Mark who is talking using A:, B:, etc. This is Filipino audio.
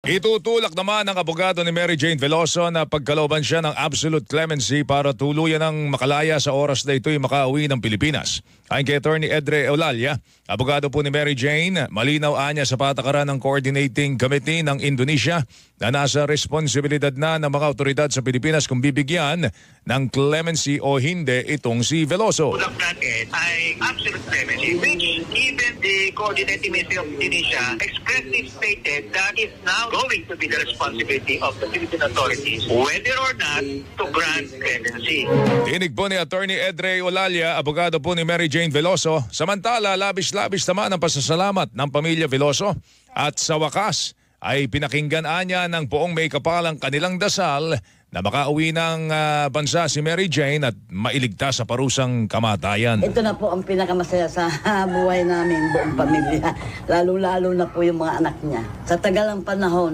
A: Itutulak naman ng abogado ni Mary Jane Veloso na pagkalooban siya ng absolute clemency para tuluyan ng makalaya sa oras na ito'y makauwi ng Pilipinas. Ayon kay Attorney Edre Eulalia, abogado po ni Mary Jane, malinaw anya sa patakaran ng Coordinating Committee ng Indonesia na nasa responsibilidad na ng mga otoridad sa Pilipinas kung bibigyan ng clemency o hindi itong si Veloso.
B: Tulak natin ay absolute clemency, which even the Coordinating Committee of Indonesia expressly stated that is now going to be the responsibility of the Philippine authorities whether or not to grant clemency.
A: Tinig po ni Attorney Edre Eulalia, abogado po ni Mary Jane Veloso. Samantala, labis-labis naman ang pasasalamat ng pamilya Veloso at sa wakas ay pinakinggan anya ng buong may kapalang kanilang dasal na makauwi ng bansa si Mary Jane at mailigtas sa parusang kamatayan.
C: Ito na po ang pinakamasaya sa buhay namin, buong pamilya. Lalo-lalo na po yung mga anak niya. Sa tagal ng panahon,